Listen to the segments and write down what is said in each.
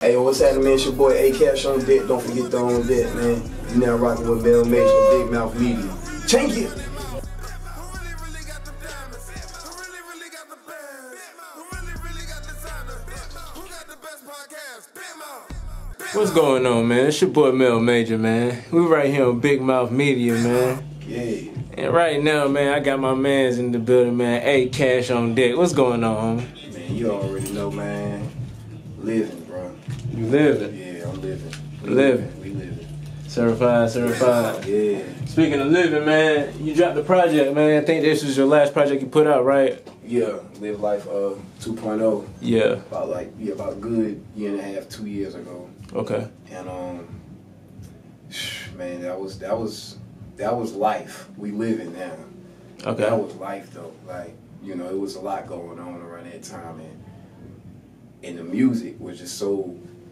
Hey, what's happening, man? It's your boy AcashOnDeck. Don't forget to own that, man. You now rocking with Mel Major, Big Mouth Media. Change it! What's going on, man? It's your boy Mel Major, man. We right here on Big Mouth Media, man. Yeah. And right now, man, I got my mans in the building, man. AcashOnDeck. What's going on, homie? Man, you already know, man. Living, bro. You living? Yeah, I'm living. We living. Certified. Yeah. Speaking of living, man, you dropped the project, man. I think this was your last project you put out, right? Yeah, Live Life 2.0. Yeah. About a good year and a half, 2 years ago. Okay. And man, that was life. We living now. Okay. That was life though. Like, you know, it was a lot going on around that time, and the music was just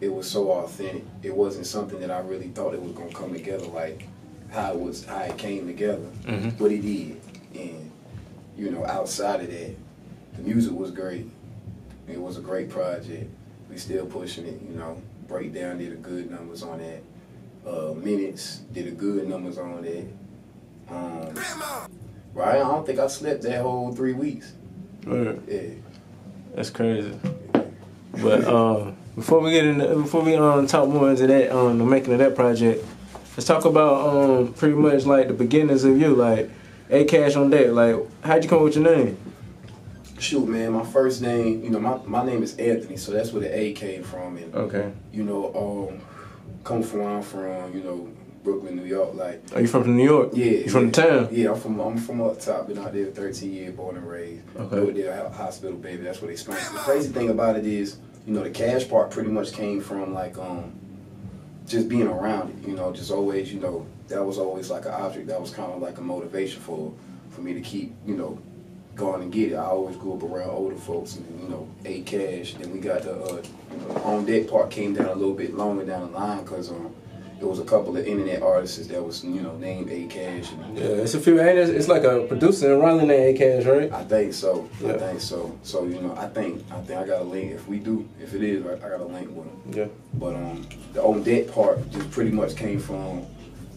it was so authentic. It wasn't something that I really thought it was gonna come together like how it came together. Mm-hmm. But it did. And you know, outside of that, the music was great. It was a great project. We still pushing it, you know. Breakdown did a good numbers on that. Minutes did a good numbers on that. Right, I don't think I slept that whole 3 weeks. Right. Yeah. That's crazy. But before we talk more into that, the making of that project, let's talk about pretty much like the beginnings of you, like AcashOnDeck. Like, how'd you come up with your name? Shoot, man, my first name, you know, my name is Anthony, so that's where the A came from. And, okay. You know, come from where I'm from, you know, Brooklyn, New York. Like, are you from New York? Yeah. You from the town? Yeah, I'm from up top. Been out there 13 years, born and raised. Okay. Lived there, hospital baby. That's what they explained. The crazy thing about it is, you know, the cash part pretty much came from like just being around it. You know, just always, you know, that was always like an object. That was kind of like a motivation for me to keep, you know, going and get it. I always grew up around older folks, and you know, Acash. Then we got the on deck part came down a little bit longer down the line because there was a couple of internet artists that was, you know, named Acash. Yeah, it's a few. It's like a producer in Raleigh named Acash, right? I think so. Yeah. I think so. So you know, I think I got a link. If it is, I got a link with them. Yeah. But the on deck part just pretty much came from,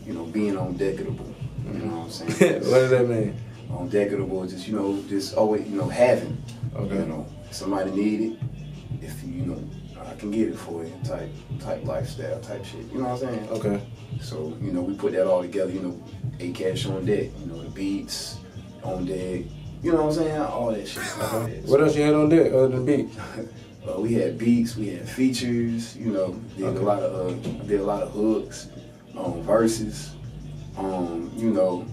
you know, being on deckable. You know what I'm saying? What does that mean? On deckable, just, you know, just always, you know, having. Okay. You know, somebody need it, if you know, I can get it for you, type lifestyle, type shit. You know what I'm saying? Okay. So, you know, we put that all together, you know, AcashOnDeck, you know, the beats, on deck, you know what I'm saying? All that shit. Okay. What else you had on deck other than beats? We had beats, we had features, you know, did a lot of hooks, verses, you know,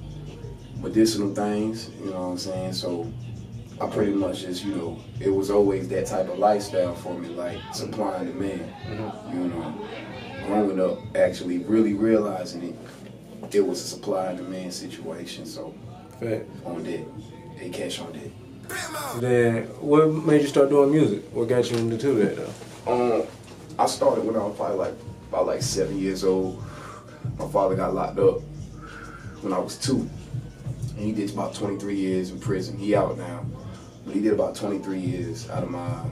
medicinal things, you know what I'm saying? So I pretty much just, you know, it was always that type of lifestyle for me, like supply and demand. Mm-hmm. You know, growing up, actually really realizing it was a supply and demand situation. So on that, AcashOnDeck. Then what made you start doing music? What got you into that though? I started when I was probably about 7 years old. My father got locked up when I was 2. And he did about 23 years in prison. He out now. But he did about 23 years out of my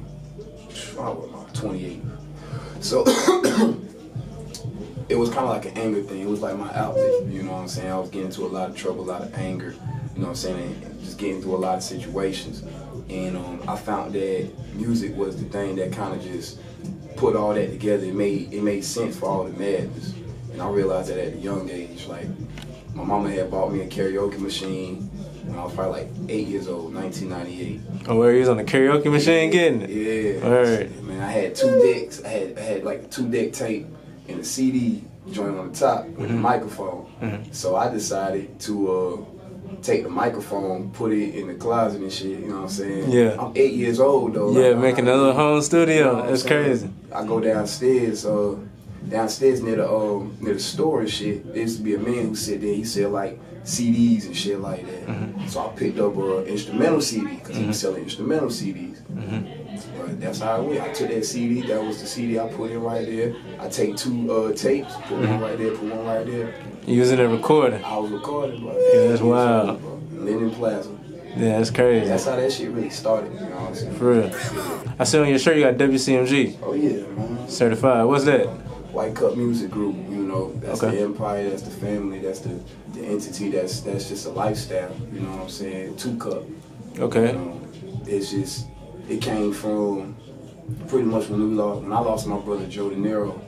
28. So it was kind of like an anger thing. It was like my outlet, you know what I'm saying? I was getting into a lot of trouble, a lot of anger, you know what I'm saying? And just getting through a lot of situations. And I found that music was the thing that kind of just put all that together. It made sense for all the madness. And I realized that at a young age, like, my mama had bought me a karaoke machine when I was probably like 8 years old, 1998. Oh, where he was on the karaoke machine getting it? Yeah. All right. Man, I had 2 decks. I had like a 2-deck tape and a CD joint on the top with the microphone. Mm-hmm. So I decided to take the microphone, put it in the closet and shit, you know what I'm saying? Yeah. I'm 8 years old though. Yeah, like, making a little home studio. You know That's crazy. I go downstairs near the store and shit. There used to be a man who sit there. He said like CDs and shit like that. Mm-hmm. So I picked up an instrumental CD because he was selling instrumental CDs. Mm-hmm. But that's how it went. I took that CD. That was the CD I put in right there. I take 2 tapes, put one right there, put one right there. Using a recording. I was recording, bro. Yeah, that's wild. Linden Plaza. Yeah, that's crazy. That's how that shit really started, you know what I'm saying? For real. I see on your shirt you got WCMG. Oh yeah, man. Certified. What's that? White Cup Music Group. You know, that's Okay. the empire, that's the family, that's the entity, that's just a lifestyle. You know what I'm saying? 2 Cup. Okay. You know, it's just, it came from pretty much when I lost my brother Joe De Niro.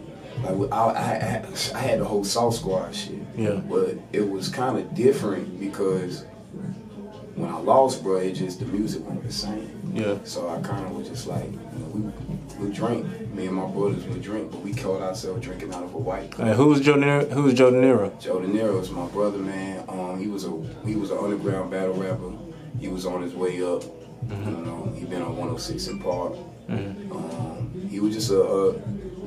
Like I had the whole South Squad shit. Yeah. But it was kind of different because when I lost, bro, it just, the music wasn't the same. Yeah. So I kind of was just like, you know, we drank. Me and my brothers would drink, but we caught ourselves drinking out of a White Cup. Who was Joe De Niro? Who was Joe De Niro? Joe De Niro is my brother, man. He was an underground battle rapper. He was on his way up. You know, he been on 106 in Park. He was just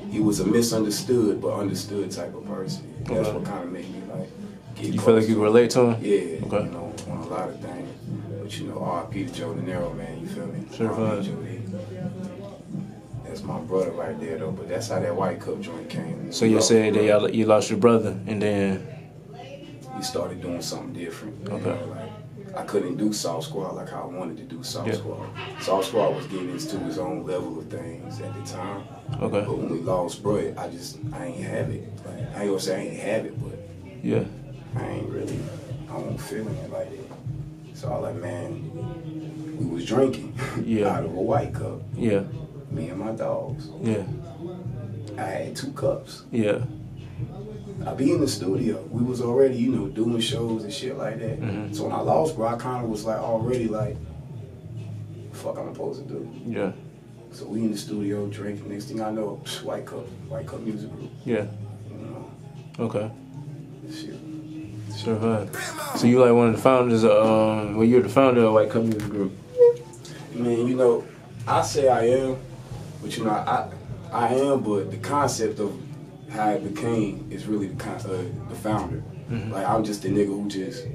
he was a misunderstood but understood type of person. That's what kind of made me like get You feel like you relate to him? Yeah, Okay. you know, on a lot of things. But you know, R.I.P. to Joe De Niro, man. You feel me? Sure. R.I.P. Joe D. That's my brother right there, though. But that's how that White Cup joint came. So you said that you lost your brother, and then you started doing something different. Okay. You know, like, I couldn't do South Squad like I wanted to do South Squad. South Squad was getting into his own level of things at the time. Okay. But when we lost, bro, I ain't have it. Like, I ain't gonna say I ain't have it, but yeah. I wasn't feeling it like that. So I was like, man, we was drinking out of a White Cup. Yeah. Me and my dogs. Yeah. I had 2 cups. Yeah. I be in the studio. We was already, you know, doing shows and shit like that. So when I lost, bro, I kind of was like already like, fuck I'm supposed to do. Yeah. So we in the studio drinking. Next thing I know, White Cup Music Group. Yeah. You know, Okay. shit. Sure. So you like one of the founders of, you're the founder of White Cup Music Group. Man, you know, I say I am, but you know, I am, but the concept of how it became is really the founder. Like, I'm just the nigga who just,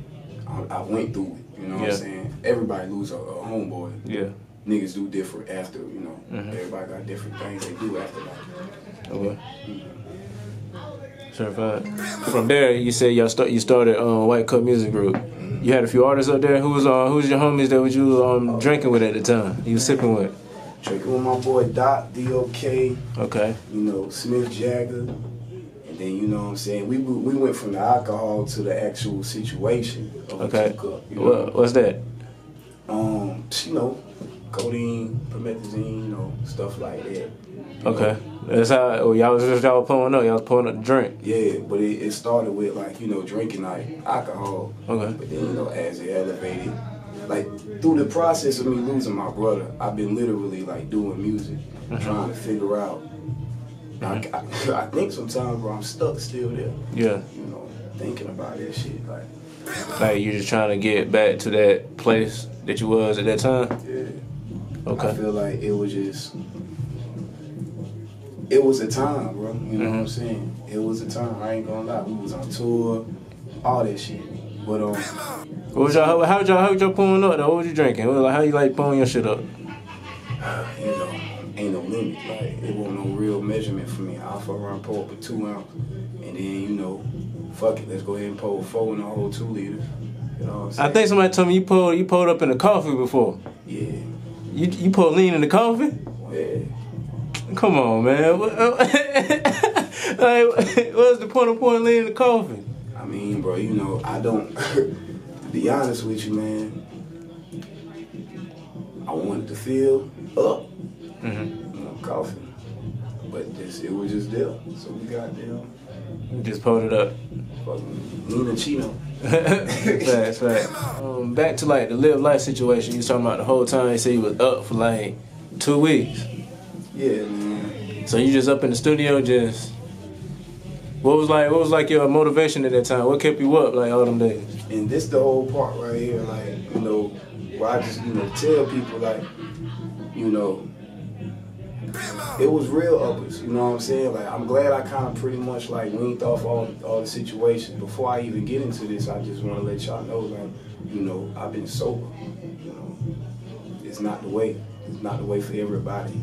I went through it, you know what I'm saying? Everybody lose a homeboy. Yeah. Niggas do different after, you know, everybody got different things they do after life. Okay. Certified. From there, you said you started White Cup Music Group. You had a few artists up there. Who was your homies that was you drinking with at the time? You was sipping with? Drinking with my boy Doc, D.O.K. Okay. You know, Smith Jagger. And then, you know what I'm saying, we went from the alcohol to the actual situation of a 2 cup. You know? What's that? You know, codeine, promethazine, you know, stuff like that. Okay. That's how y'all was pulling up. Y'all was pulling up the drink. Yeah, but it started with, like, you know, drinking like alcohol. Okay. But then, you know, as it elevated, like through the process of me losing my brother, I've been literally like doing music, trying to figure out. I think sometimes, bro, I'm stuck still there. Yeah. You know, thinking about that shit, like you're just trying to get back to that place that you was at that time. Yeah. Okay. I feel like it was a time, bro. You know what I'm saying? It was a time. I ain't gonna lie. We was on tour, all that shit. But how y'all pulling up though? What was you drinking? How you like pulling your shit up? you know, ain't no limit. Like, it wasn't no real measurement for me. I'll fuck around, pull up a 2 ounce, and then, you know, fuck it, let's go ahead and pull a 4 and a whole 2 liters. You know what I'm saying? I think somebody told me you pulled up in the coffee before. Yeah. You pulled lean in the coffee? Yeah. Come on, man. What's the point of pouring lean in the coffee? I mean, bro, you know, I don't, to be honest with you, man, I wanted to feel up, you know, coffee. But it was just there. So we got there. You just pulled it up. Fucking Nina Chino. That's right. Back to like the live life situation. You was talking about the whole time. You said you was up for like 2 weeks. Yeah, man. So you just up in the studio, just what was like your motivation at that time? What kept you up like all them days? And this the whole part right here, like, you know, where I just, you know, tell people like, you know, it was real uppers, you know what I'm saying? Like, I'm glad I kind of pretty much like weaned off all the situations. Before I even get into this, I just want to let y'all know, like, you know, I've been sober. You know, it's not the way. It's not the way for everybody.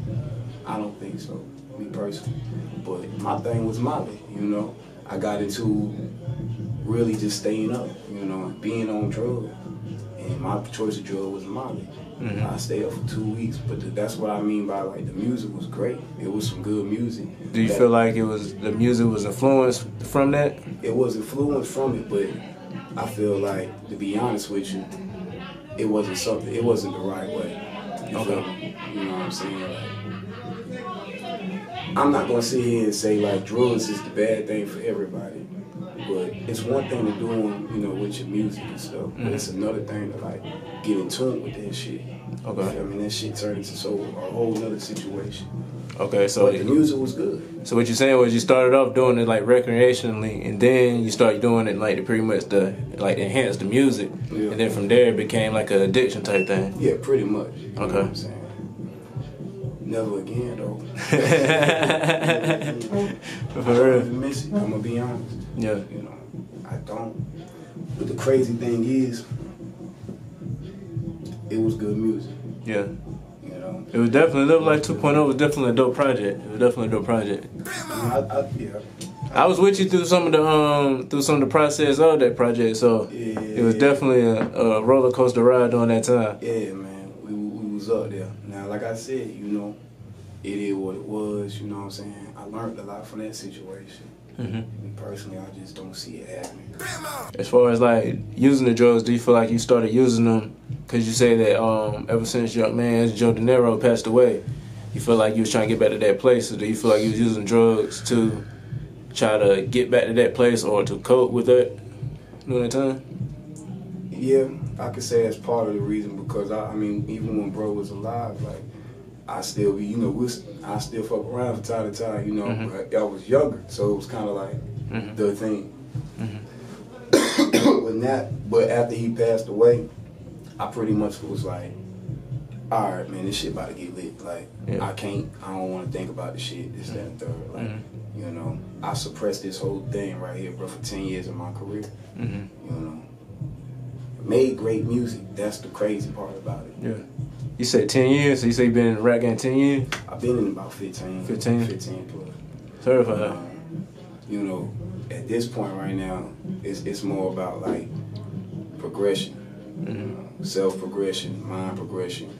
I don't think so, me personally. But my thing was Molly, you know. I got into really just staying up, you know, being on drugs. And my choice of drug was Molly. I stayed up for 2 weeks, but that's what I mean by like the music was great. It was some good music. Do you feel like the music was influenced from that? It was influenced from it, but I feel like, to be honest with you, it wasn't the right way. You feel me? You know what I'm saying? Like, I'm not gonna sit here and say like drugs is the bad thing for everybody, but it's one thing to do them, you know, with your music and stuff. But it's another thing to like get in tune with that shit. Okay. You feel me? That shit turned into a whole nother situation. Okay, so but the music was good. So what you're saying was you started off doing it like recreationally, and then you started doing it like to pretty much enhance the music, and then from there it became like an addiction type thing. Yeah, pretty much. You know what I'm saying? Never again though. For real. Miss it. I'm gonna be honest. Yeah. You know, I don't. But the crazy thing is, it was good music. Yeah. It was definitely Live Life 2.0 was definitely a dope project. It was definitely a dope project. I was with you through some of the process of that project, so it was definitely a roller coaster ride during that time. Yeah, man, we was up there. Now, like I said, you know, it is what it was. You know what I'm saying? I learned a lot from that situation. Me personally, I just don't see it happening. As far as like using the drugs, do you feel like you started using them because you say that ever since Joe De Niro passed away, you feel like you was trying to get back to that place? Or do you feel like you was using drugs to try to get back to that place or to cope with that during that time? Yeah, I could say that's part of the reason, because I mean, even when bro was alive, like, I still be, you know, I still fuck around from time to time, you know, but I was younger, so it was kind of like the thing. But after he passed away, I pretty much was like, all right, man, this shit about to get lit. Like, I don't want to think about the shit, this, that, and third. Like, you know, I suppressed this whole thing right here, bro, for 10 years of my career. You know, made great music. That's the crazy part about it. Yeah. You said 10 years, so you say you've been in the rap game 10 years? I've been in about 15. 15 plus. Certified. You know, at this point right now, it's more about like progression. Self-progression, mind progression.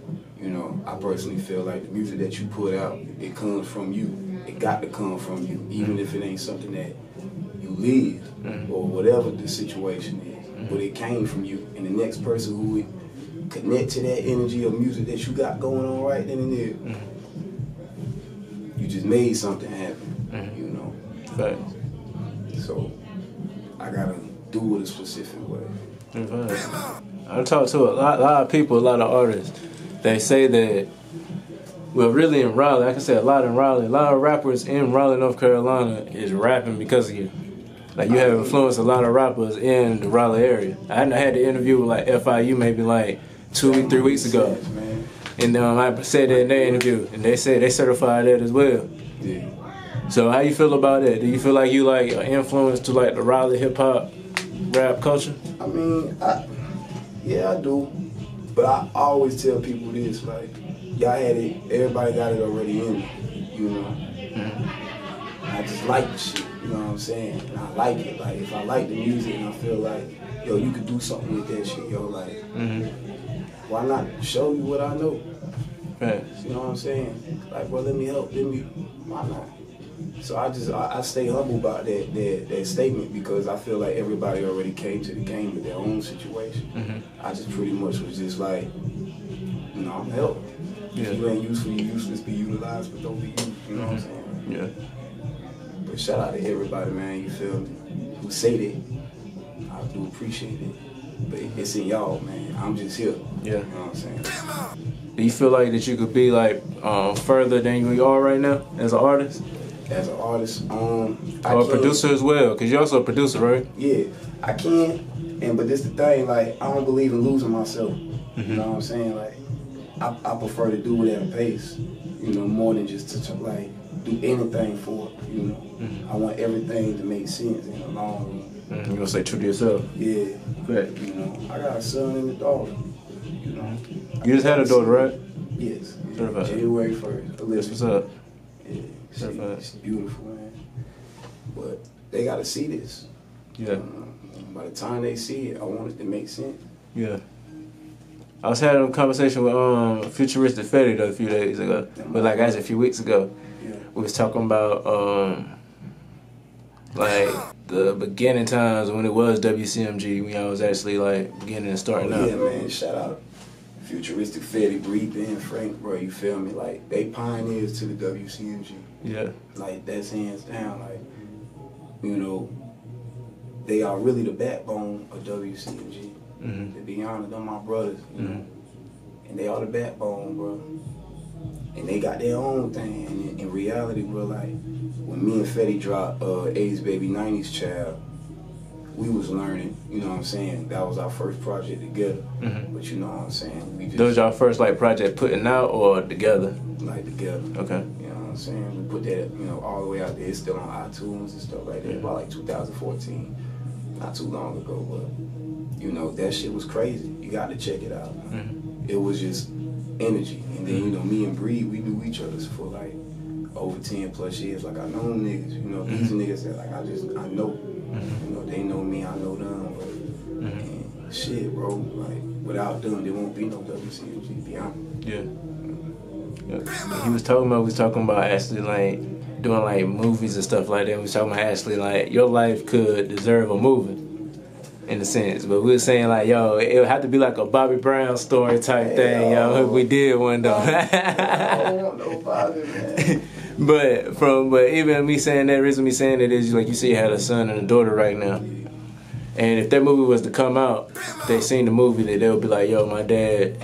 You know, I personally feel like the music that you put out, it comes from you. It got to come from you, even if it ain't something that you live or whatever the situation is. But it came from you, and the next person who would connect to that energy of music that you got going on right then and there, you just made something happen. You know. Facts. So I gotta do it a specific way. I talk to a lot of people, a lot of artists. They say that, well, really in Raleigh, I can say a lot in Raleigh. A lot of rappers in Raleigh, North Carolina, is rapping because of you. Like, you have influenced a lot of rappers in the Raleigh area. I had the interview with like FIU maybe like 3 weeks ago, and I said that in their interview, and they said they certified that as well. Yeah. So how you feel about that? Do you feel like you like an influence to like the Raleigh hip hop rap culture? I mean, yeah, I do. But I always tell people this, like, y'all had it, everybody got it already in me, you know. I just like the shit, you know what I'm saying? And I like it. Like, if I like the music and I feel like, yo, you could do something with that shit, yo, like, why not show you what I know? Right. You know what I'm saying? Like, well, let me help, why not? So I stay humble about that statement, because I feel like everybody already came to the game with their own situation. I just pretty much was just like, you know, I'm help. If you ain't useful, you useless, be utilized, but don't be used. You know what I'm saying? Yeah. But shout out to everybody, man, you feel me, who say that. I do appreciate it. But it's in y'all, man. I'm just here. Yeah. You know what I'm saying? Do you feel like that you could be like further than you are right now as an artist? As an artist, or a producer as well, because you're also a producer, right? Yeah, I can, but this the thing, like, I don't believe in losing myself. You know what I'm saying? Like, I prefer to do it at a pace, you know, more than just to like do anything for it, you know. I want everything to make sense in the long run. You're gonna stay true to yourself. Yeah, but you know, I got a son and a daughter. You know. You just had a daughter, right? Yes. January 1st. That's what's up. Yeah. She's beautiful, man. But they gotta see this. Yeah. By the time they see it, I want it to make sense. Yeah. I was having a conversation with Futuristic Fetty a few days ago, but like actually a few weeks ago. Yeah. We was talking about like the beginning times when it was WCMG, when I was actually like beginning and starting out. Yeah, man. Shout out Futuristic Fetty, Bree, Ben, Frank, bro. You feel me? Like they pioneers to the WCMG. Yeah. Like that's hands down. Like, you know, they are really the backbone of WCMG. Mm-hmm. To be honest, they're my brothers, you know? And they are the backbone, bro. And they got their own thing. And in reality, bro, like when me and Fetty dropped 80s Baby 90s Child, we was learning, you know what I'm saying? That was our first project together. Mm-hmm. But you know what I'm saying? We just, those y'all first like project putting out or together? Like together. Okay. You know what I'm saying? We put that, you know, all the way out there. It's still on iTunes and stuff like that. About like 2014. Not too long ago, but you know, that shit was crazy. You got to check it out. Mm-hmm. It was just energy. And then, you know, me and Bree, we knew each other for like over 10 plus years. Like I know them niggas, you know, these niggas that like I know. You know, they know me, I know them. But, and shit, bro, like without them, there won't be no WCMG, to be honest. Yeah. We was talking about actually like doing like movies and stuff like that. We was talking about actually like your life could deserve a movie in a sense, but we were saying like, yo, it would have to be like a Bobby Brown story type thing, yo. If we did one though. I don't want nobody, man. but even me saying that, reason me saying it is like you see, you had a son and a daughter right now, and if that movie was to come out, they seen the movie, that they would be like, yo, my dad.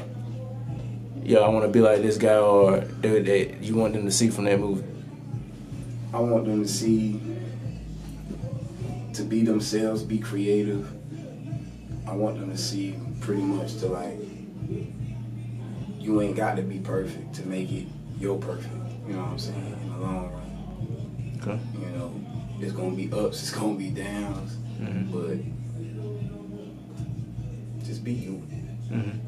Yo, I want to be like this guy, or you want them to see from that movie? I want them to see, to be themselves, be creative. I want them to see pretty much to like, you ain't got to be perfect to make it your perfect. You know what I'm saying? In the long run. Okay. You know, it's going to be ups, it's going to be downs, but just be you.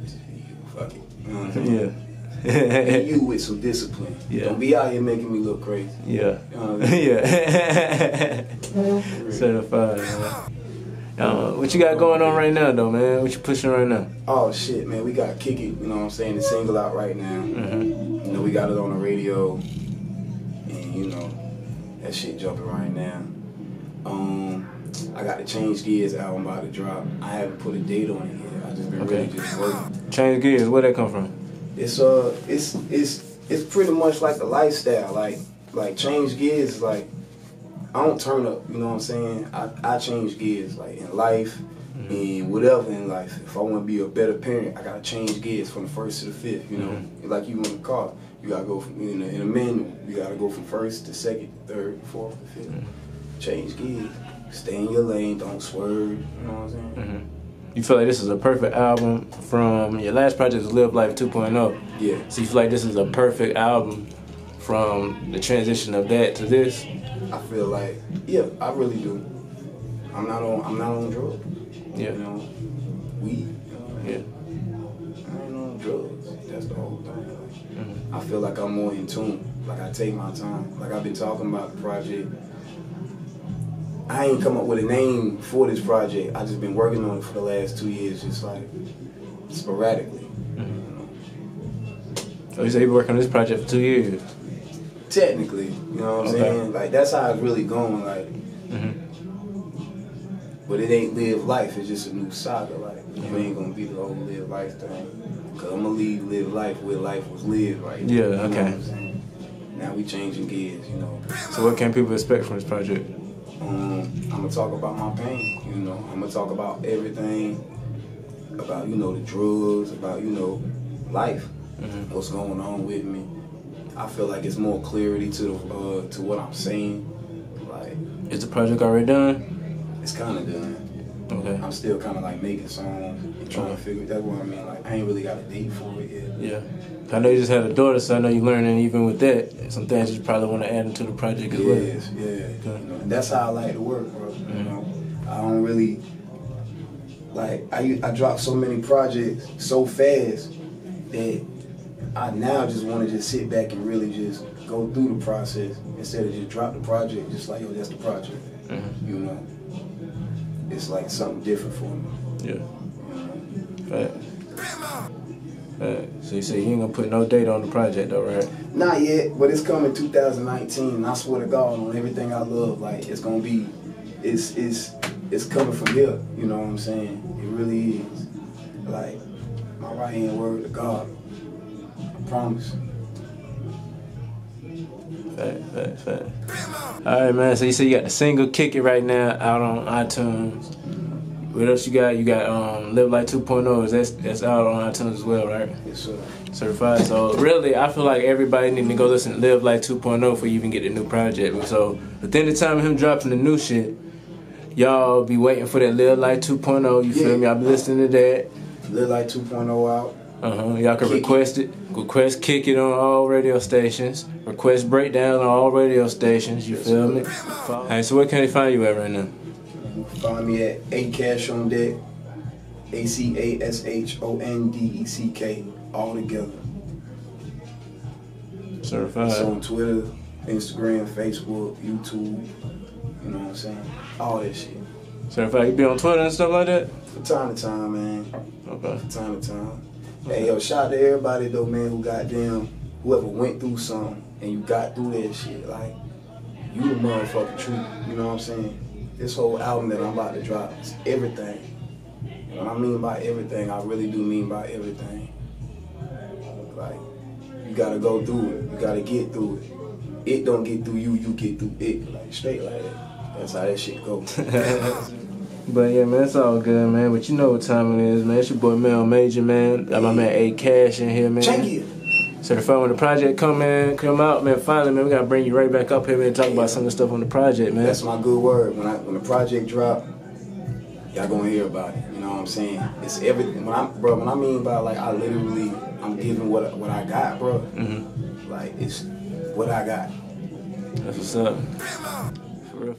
Just be you. Fuck it. You know what I'm saying? Yeah. Be you with some discipline. Yeah. Don't be out here making me look crazy. Yeah. You know what I mean? Yeah. Certified, man. What you got going on right now, though, man? What you pushing right now? Oh, shit, man. We got Kick It, you know what I'm saying? The single out right now. You know, we got it on the radio. And, you know, that shit jumping right now. I got the Change Gears album about to drop. I haven't put a date on it yet. I just been really just working. Change Gears, where'd that come from? It's pretty much like a lifestyle. Like Change Gears is like, I don't turn up, you know what I'm saying? I change gears, like in life and whatever in life. If I want to be a better parent, I gotta change gears from the first to the fifth, you know? Like you in a car, you gotta go from, in a manual, you gotta go from first to second, third, fourth to fifth. Change gears. Stay in your lane, don't swerve, you know what I'm saying? You feel like this is a perfect album from your last project was Live Life 2.0. Yeah. So you feel like this is a perfect album from the transition of that to this? I feel like, yeah, I really do. I'm not on drugs. Yeah. You know, weed. Yeah. I ain't on drugs. That's the whole thing. Like, I feel like I'm more in tune. Like I take my time. Like I've been talking about the project. I ain't come up with a name for this project. I just been working on it for the last 2 years, just like sporadically. You know? So you say you've been working on this project for 2 years? Technically, you know what I'm saying? Like that's how it's really going. Like, but it ain't Live Life. It's just a new saga. Like you ain't gonna be the old Live Life thing. Cause I'm gonna leave Live Life where life was lived. Right? Yeah. You know Okay. what I'm saying? Now we changing gears. You know. So what can people expect from this project? I'm gonna talk about my pain. You know. I'm gonna talk about everything. About, you know, the drugs. About, you know, life. What's going on with me. I feel like it's more clarity to what I'm saying. Like, is the project already done? It's kind of done. Okay. I'm still kind of like making songs and trying to figure. That's what I mean. Like, I ain't really got a date for it yet. Yeah. I know you just had a daughter, so I know you're learning even with that. Some things you probably want to add into the project as well. Yes, yeah. You know, and that's how I like to work, bro. You know, I don't really like. I drop so many projects so fast that I now just want to just sit back and really just go through the process instead of just drop the project just like, yo, that's the project. You know, it's like something different for me. Yeah. You know? Right. So you say you ain't gonna put no date on the project though, right? Not yet, but it's coming 2019, and I swear to God, on everything I love, like it's gonna be, it's coming from here. You know what I'm saying? It really is. Like my right hand word to God. I promise. Fact. All right, man. So you say you got the single "Kick It" right now out on iTunes. What else you got? You got Live Like 2.0. That's out on iTunes as well, right? Yes, sir. Certified. So really, I feel like everybody need to go listen to Live Like 2.0 before you even get the new project. So within the time of him dropping the new shit, y'all be waiting for that Live Like 2.0. You feel me? I'll be listening to that. Live Like 2.0 out. Y'all can request it. Request Kick It on all radio stations. Request Breakdown on all radio stations. You feel me? Alright, so where can they find you at right now? Find me at AcashOnDeck. AcashOnDeck. All together. Certified. It's on Twitter, Instagram, Facebook, YouTube. You know what I'm saying? All that shit. Certified. You be on Twitter and stuff like that? From time to time, man. Okay. From time to time. Hey, yo, shout out to everybody though, man, whoever went through something and you got through that shit. Like, you the motherfucking truth. You know what I'm saying? This whole album that I'm about to drop is everything. And what I mean by everything, I really do mean by everything. Like, you gotta go through it. You gotta get through it. It don't get through you, you get through it. Like, straight like that. That's how that shit goes. But yeah, man, it's all good, man. But you know what time it is, man. It's your boy Mel Major, man. Got my man Acash in here, man. Check it. Certified when the project come out, man. Finally, man, we gotta bring you right back up here, man, and talk about some of the stuff on the project, man. That's my good word. When the project drop, y'all gonna hear about it. You know what I'm saying? It's everything. When I mean by like, I'm giving what I got, bro. Like, it's what I got. That's what's up. For real.